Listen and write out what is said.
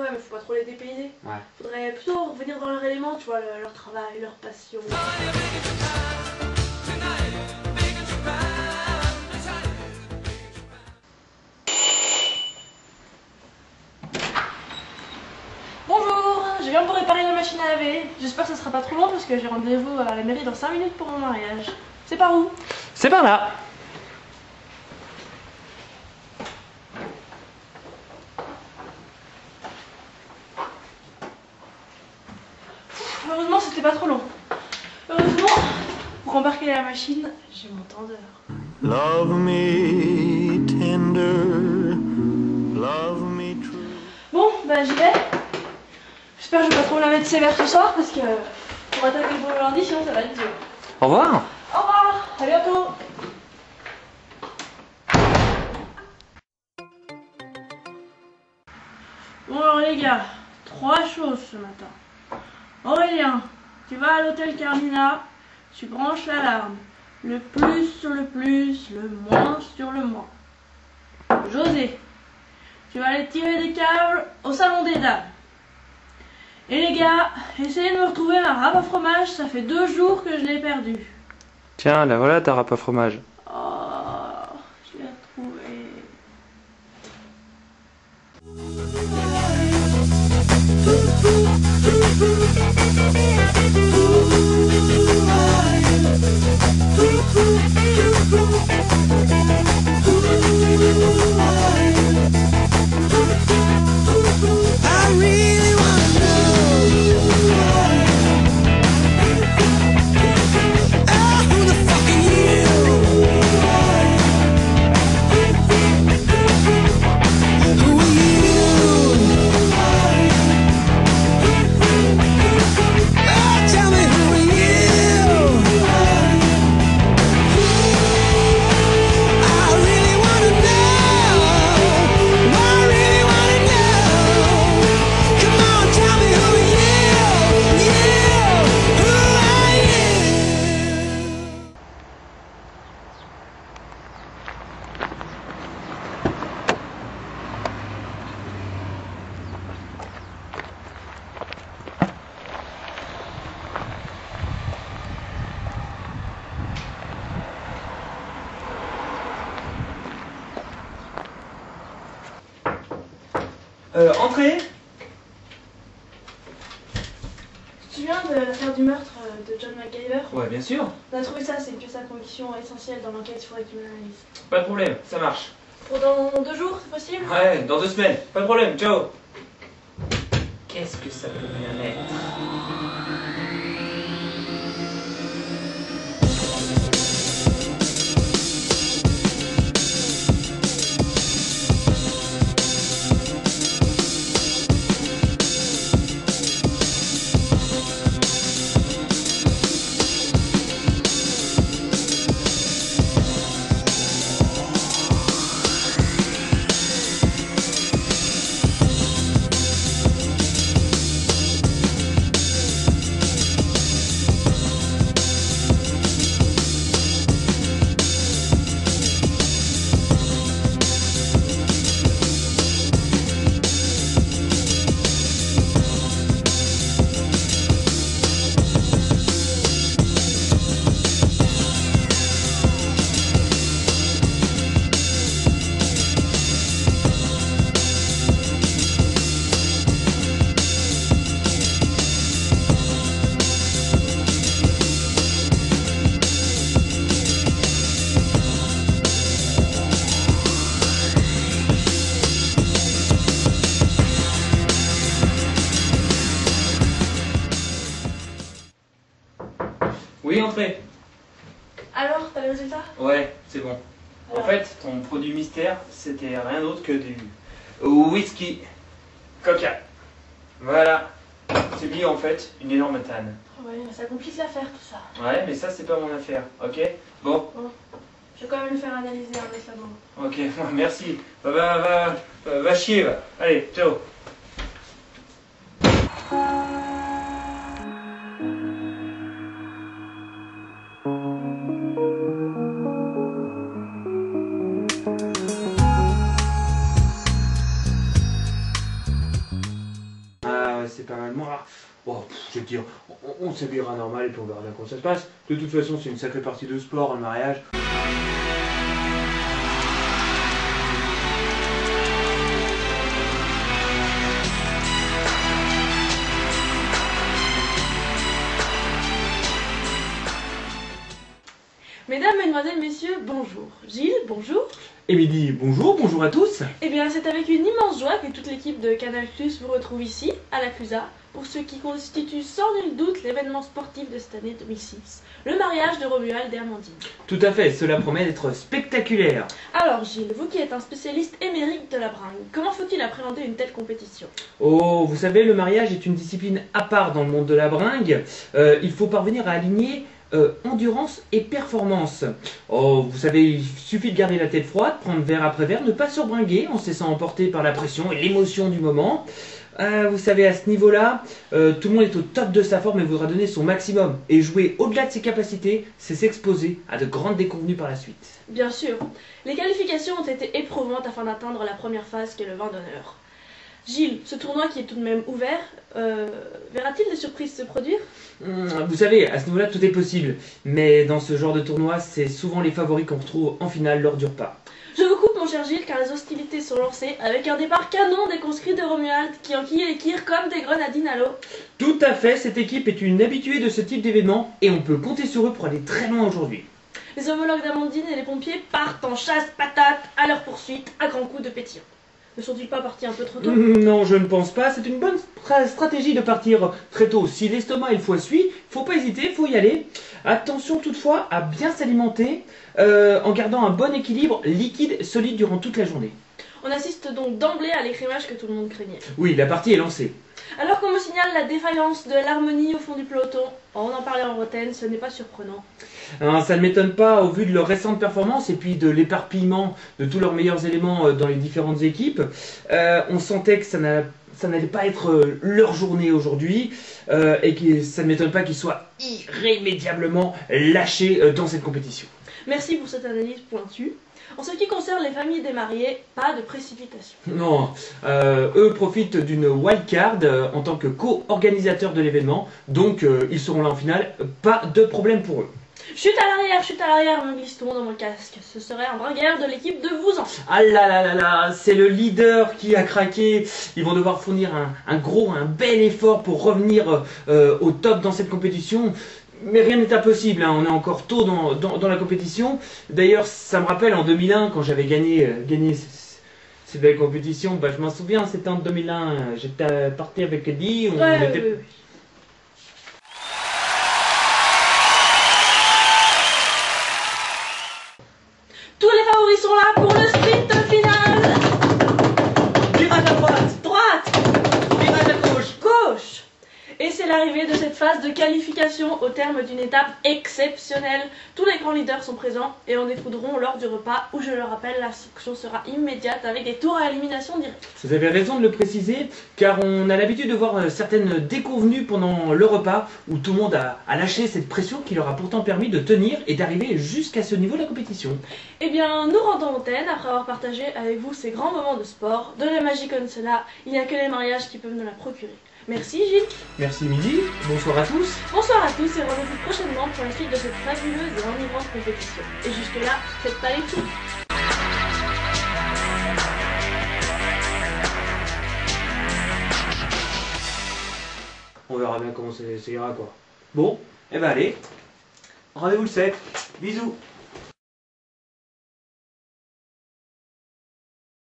ouais, mais faut pas trop les dépayser. Ouais. Faudrait plutôt revenir dans leur élément, tu vois, leur travail, leur passion. Bonjour, je viens pour réparer la machine à laver. J'espère que ça sera pas trop long parce que j'ai rendez-vous à la mairie dans 5 minutes pour mon mariage. C'est par où? C'est par là. Heureusement, c'était pas trop long. Heureusement, pour embarquer la machine, j'ai mon tendeur. Love me tender, love me true. Bon, bah j'y vais. J'espère que je vais pas trop la mettre sévère ce soir parce que pour attaquer pour le lundi, sinon ça va être dur. Au revoir. Au revoir, à bientôt. Bon alors les gars, 3 choses ce matin. Aurélien, tu vas à l'hôtel Carmina, tu branches l'alarme. Le plus sur le plus, le moins sur le moins. José, tu vas aller tirer des câbles au salon des dames. Et les gars, essayez de me retrouver ma râpe à fromage, ça fait 2 jours que je l'ai perdu. Tiens, la voilà ta râpe à fromage. Oh, je l'ai retrouvée. Entrez. Tu te souviens de l'affaire du meurtre de John MacGyver? Ouais, bien sûr. On a trouvé ça, c'est une pièce à conviction essentielle dans l'enquête, il faudrait que tu me l'analyses. Pas de problème, ça marche. Pour dans 2 jours, c'est possible? Ouais, dans 2 semaines. Pas de problème, ciao. Qu'est-ce que ça peut bien être? Oui, entrez. Alors, t'as le résultat? Ouais, c'est bon. En Alors fait, ton produit mystère, c'était rien d'autre que du whisky coca. Voilà. C'est lié en fait une énorme tanne. Ouais, mais ça complique l'affaire tout ça. Ouais, mais ça, c'est pas mon affaire, ok? Bon, Je vais quand même le faire analyser récemment. ok, merci. Va chier, va. Allez, ciao. c'est pas mal moins. Bon, je veux dire, on s'habillera normal et puis on verra bien comment ça se passe. De toute façon, c'est une sacrée partie de sport, le mariage. Mesdames, Mesdemoiselles, Messieurs, bonjour. Gilles, bonjour. Émilie, bonjour, bonjour à tous. Eh bien, c'est avec une immense joie que toute l'équipe de Canal+ vous retrouve ici, à la Clusa, pour ce qui constitue sans nul doute l'événement sportif de cette année 2006, le mariage de Romuald et Amandine. Tout à fait, cela promet d'être spectaculaire. Alors Gilles, vous qui êtes un spécialiste émérite de la bringue, comment faut-il appréhender une telle compétition? Oh, vous savez, le mariage est une discipline à part dans le monde de la bringue. Il faut parvenir à aligner endurance et performance. Oh, vous savez, il suffit de garder la tête froide, prendre verre après verre, ne pas surbringuer en se laissant emporter par la pression et l'émotion du moment. Vous savez, à ce niveau-là, tout le monde est au top de sa forme et voudra donner son maximum. Et jouer au-delà de ses capacités, c'est s'exposer à de grandes déconvenues par la suite. Bien sûr, les qualifications ont été éprouvantes afin d'atteindre la première phase qui est le vin d'honneur. Gilles, ce tournoi qui est tout de même ouvert, verra-t-il des surprises se produire? Vous savez, à ce niveau-là, tout est possible. Mais dans ce genre de tournoi, c'est souvent les favoris qu'on retrouve en finale lors du repas. Je vous coupe mon cher Gilles car les hostilités sont lancées avec un départ canon des conscrits de Romuald qui enquillent les kirs comme des grenadines à l'eau. Tout à fait, cette équipe est une habituée de ce type d'événement et on peut compter sur eux pour aller très loin aujourd'hui. Les homologues d'Amandine et les pompiers partent en chasse patate à leur poursuite à grands coups de pétillant. Ne sont-ils pas partis un peu trop tôt? Non, je ne pense pas. C'est une bonne stratégie de partir très tôt. Si l'estomac et le foie suivent, faut pas hésiter, faut y aller. Attention toutefois à bien s'alimenter en gardant un bon équilibre liquide-solide durant toute la journée. On assiste donc d'emblée à l'écrémage que tout le monde craignait. Oui, la partie est lancée. Alors qu'on me signale la défaillance de l'harmonie au fond du peloton, on en parlait en Bretagne, ce n'est pas surprenant. Ça ne m'étonne pas au vu de leur récente performance et puis de l'éparpillement de tous leurs meilleurs éléments dans les différentes équipes. On sentait que ça n'allait pas être leur journée aujourd'hui et que ça ne m'étonne pas qu'ils soient irrémédiablement lâchés dans cette compétition. Merci pour cette analyse pointue. En ce qui concerne les familles des mariés, pas de précipitation. Non, eux profitent d'une wildcard en tant que co-organisateurs de l'événement, donc ils seront là en finale, pas de problème pour eux. Chute à l'arrière, me glisse-t-on dans mon casque. Ce serait un bringueur de l'équipe de Vouzan. Ah là là là là, c'est le leader qui a craqué. Ils vont devoir fournir un bel effort pour revenir au top dans cette compétition. Mais rien n'est impossible, hein. On est encore tôt dans la compétition. D'ailleurs, ça me rappelle en 2001, quand j'avais gagné ces belles compétitions, je m'en souviens, c'était en 2001. J'étais parti avec Eddie. Oui. Tous les favoris sont là pour le sprint final. Virage à droite, virage à gauche. Et c'est l'arrivée de cette phase de qualification au terme d'une étape exceptionnelle. Tous les grands leaders sont présents et en découdront lors du repas où, je le rappelle, la sanction sera immédiate avec des tours à élimination directe. Vous avez raison de le préciser, car on a l'habitude de voir certaines déconvenues pendant le repas où tout le monde a lâché cette pression qui leur a pourtant permis de tenir et d'arriver jusqu'à ce niveau de la compétition. Eh bien, nous rendons antenne après avoir partagé avec vous ces grands moments de sport, de la magie comme cela. Il n'y a que les mariages qui peuvent nous la procurer. Merci Gilles. Merci Émilie, bonsoir à tous. Bonsoir à tous et rendez-vous prochainement pour la suite de cette fabuleuse et enivrante compétition. Et jusque-là, faites pas les fous. On verra bien comment ça ira quoi. Bon, eh ben allez, rendez-vous le 7. Bisous.